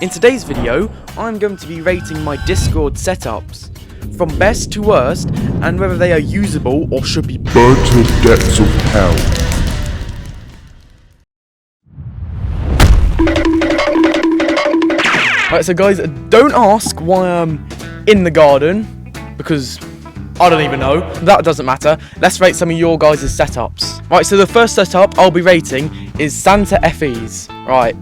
In today's video, I'm going to be rating my Discord setups from best to worst and whether they are usable or should be burnt to the depths of hell. Right, so guys, don't ask why I'm in the garden, because I don't even know. That doesn't matter. Let's rate some of your guys' setups. Right, so the first setup I'll be rating is Santa FEs. Right.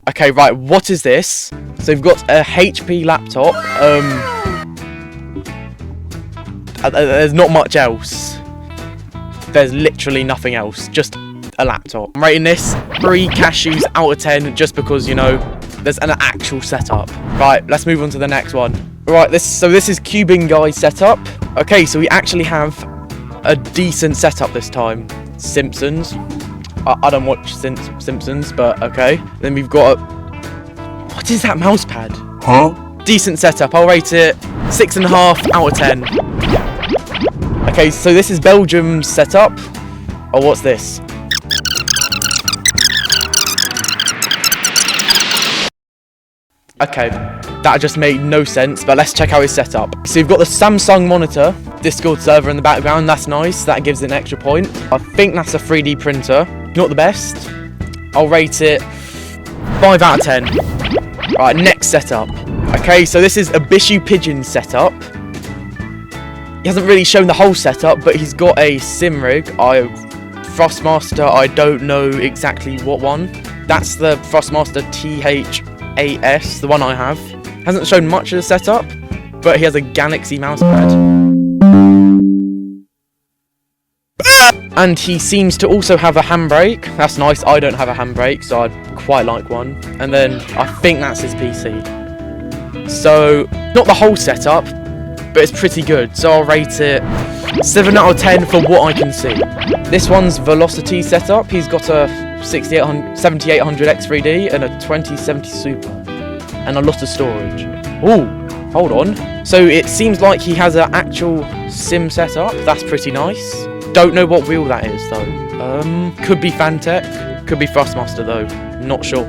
Okay, right, what is this? So we've got a HP laptop. There's not much else. There's literally nothing else. Just a laptop. I'm rating this 3 cashews out of 10 just because, you know, there's an actual setup. Right, let's move on to the next one. Right, this is Cubing Guy's setup. Okay, so we actually have a decent setup this time. Simpsons. I don't watch Simpsons, but okay. Then we've got a... What is that mouse pad? Huh? Decent setup. I'll rate it 6.5 out of 10. Okay, so this is Belgium's setup. Oh, what's this? Okay, that just made no sense, but let's check out his setup. So you've got the Samsung monitor, Discord server in the background, that's nice, that gives it an extra point. I think that's a 3D printer, not the best. I'll rate it 5 out of 10. Right, next setup. Okay, so this is a Bishu pigeon setup. He hasn't really shown the whole setup, but he's got a sim rig. Thrustmaster, I don't know exactly what one. That's the Thrustmaster THAS, the one I have. Hasn't shown much of the setup, but he has a Galaxy mousepad. And he seems to also have a handbrake. That's nice. I don't have a handbrake, so I'd quite like one. And then I think that's his PC. So, not the whole setup, but it's pretty good. So I'll rate it 7 out of 10 for what I can see. This one's Velocity setup. He's got a 7800 X3D and a 2070 Super. And a lot of storage. Ooh, hold on. So it seems like he has an actual sim setup. That's pretty nice. Don't know what wheel that is though. Could be Fantech, could be Thrustmaster though. Not sure.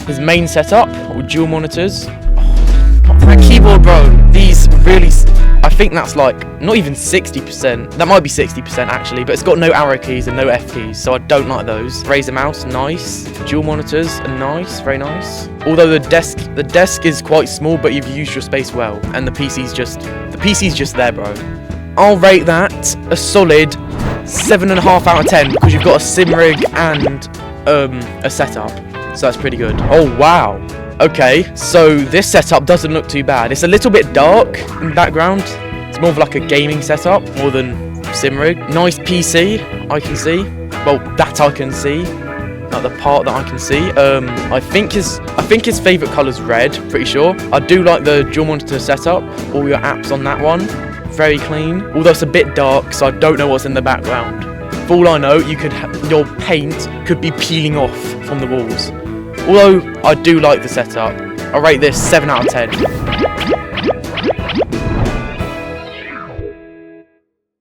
His main setup with dual monitors. That keyboard, bro. These really, I think that's like not even 60%. That might be 60% actually, but it's got no arrow keys and no F keys, so I don't like those. Razer mouse, nice. Dual monitors, nice, very nice. Although the desk is quite small, but you've used your space well, and the PC's just there, bro. I'll rate that a solid 7.5 out of 10 because you've got a sim rig and a setup, so that's pretty good. Oh wow. Okay, so this setup doesn't look too bad. It's a little bit dark in the background. It's more of like a gaming setup more than sim rig. Nice PC, I can see. Well, that I can see. Like the part that I can see. I think his favourite colour's red, pretty sure. I do like the dual monitor setup. All your apps on that one. Very clean. Although it's a bit dark, so I don't know what's in the background. For all I know, your paint could be peeling off from the walls. Although, I do like the setup. I'll rate this 7 out of 10.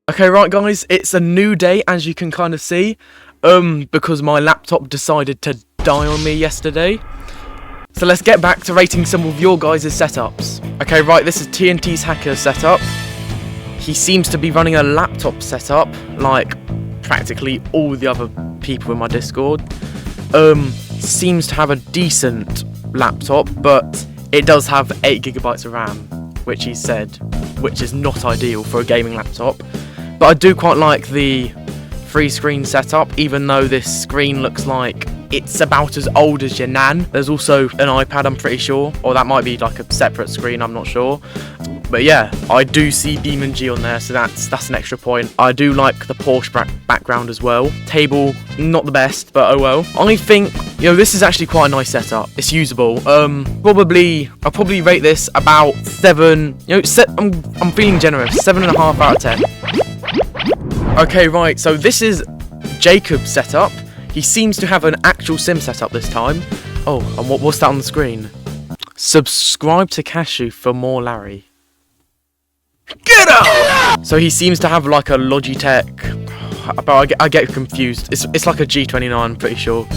Okay, right guys, it's a new day, as you can kind of see. Because my laptop decided to die on me yesterday. So let's get back to rating some of your guys' setups. Okay, right, this is TNT's hacker setup. He seems to be running a laptop setup, like practically all the other people in my Discord. Seems to have a decent laptop, but it does have 8 GB of RAM, which he said, which is not ideal for a gaming laptop. But I do quite like the 3-screen setup, even though this screen looks like it's about as old as your nan. There's also an iPad, I'm pretty sure, or that might be like a separate screen, I'm not sure. But yeah, I do see BeamNG on there, so that's an extra point. I do like the Porsche background as well. Table, not the best, but oh well. I think, you know, this is actually quite a nice setup. It's usable. I'll probably rate this about 7. You know, I'm feeling generous. 7.5 out of 10. Okay, right. So this is Jacob's setup. He seems to have an actual sim setup this time. Oh, and what's that on the screen? Subscribe to Cashew for more Larry. Get out! So he seems to have like a Logitech, but I get confused. It's like a G29, I'm pretty sure.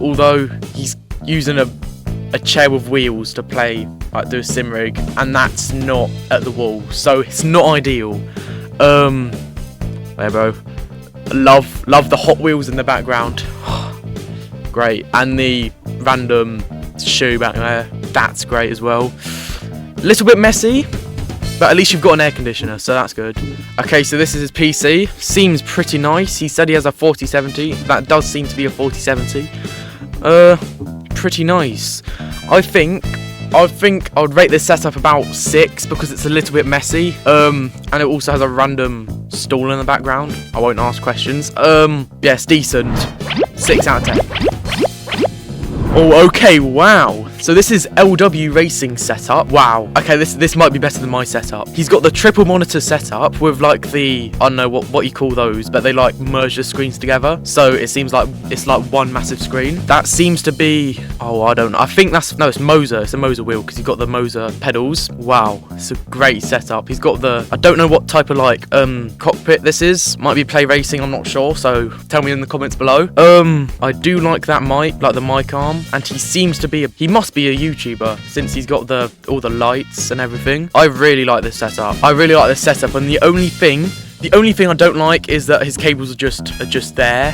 Although he's using a chair with wheels to play, like do a sim rig, and that's not at the wall, so it's not ideal. There, bro. Love the Hot Wheels in the background. Great, and the random shoe back there. That's great as well. A little bit messy, but at least you've got an air conditioner, so that's good. Okay, so this is his PC. Seems pretty nice. He said he has a 4070. That does seem to be a 4070. Pretty nice. I think I would rate this setup about 6 because it's a little bit messy. And it also has a random stool in the background. I won't ask questions. Yes, decent. 6 out of 10. Oh, okay, wow. So this is LW Racing setup. Wow. Okay, this might be better than my setup. He's got the triple monitor setup with like the, I don't know what you call those, but they like merge the screens together. So it seems like it's like one massive screen. That seems to be, oh, I don't know. I think it's Moser. It's a Moser wheel because he's got the Moser pedals. Wow, it's a great setup. He's got the, I don't know what type of like cockpit this is. Might be Play Racing, I'm not sure. So tell me in the comments below. I do like that mic, like the mic arm, and he seems to be he must be a YouTuber since he's got all the lights and everything. I really like this setup. And the only thing I don't like is that his cables are just there,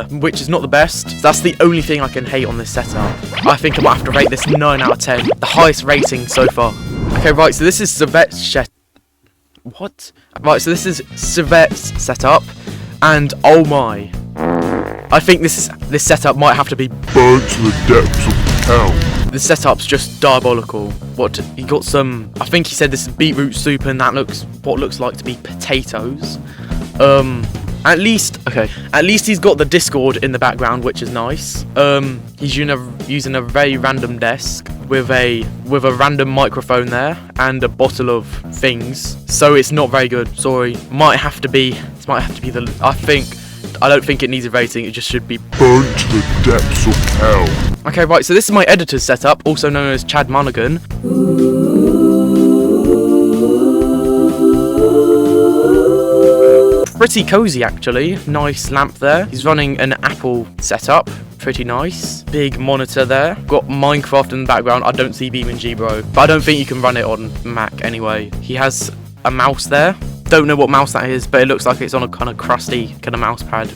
which is not the best. So that's the only thing I can hate on this setup. I think I might have to rate this 9 out of 10, the highest rating so far. Okay, right. So this is Sevet's what? Right. So this is Sevet's setup, and oh my. I think this setup might have to be burnt to the depths of hell. The setup's just diabolical. What, he got some, I think he said this is beetroot soup, and that looks what looks like to be potatoes. At least he's got the Discord in the background, which is nice. He's using a very random desk with a random microphone there and a bottle of things. So it's not very good. Sorry. This might have to be the, I don't think it needs a rating, it just should be burnt to the depths of hell. Okay, right, so this is my editor's setup, also known as Chad Mulligan. Pretty cozy, actually. Nice lamp there. He's running an Apple setup. Pretty nice. Big monitor there. Got Minecraft in the background. I don't see BeamNG, bro. But I don't think you can run it on Mac anyway. He has a mouse there. Don't know what mouse that is, but it looks like it's on a kind of crusty kind of mouse pad.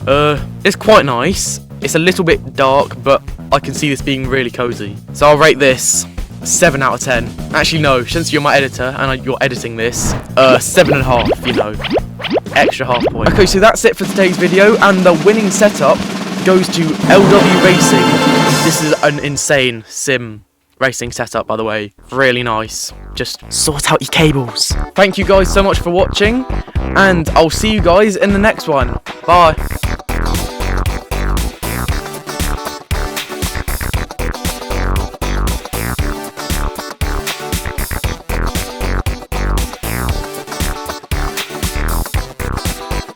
It's quite nice. It's a little bit dark, but I can see this being really cozy. So I'll rate this 7 out of 10. Actually, no, since you're my editor and you're editing this, 7.5, you know. Extra half point. Okay, so that's it for today's video, and the winning setup goes to LW Racing. This is an insane sim racing setup, by the way. Really nice. Just sort out your cables. Thank you guys so much for watching, and I'll see you guys in the next one. Bye.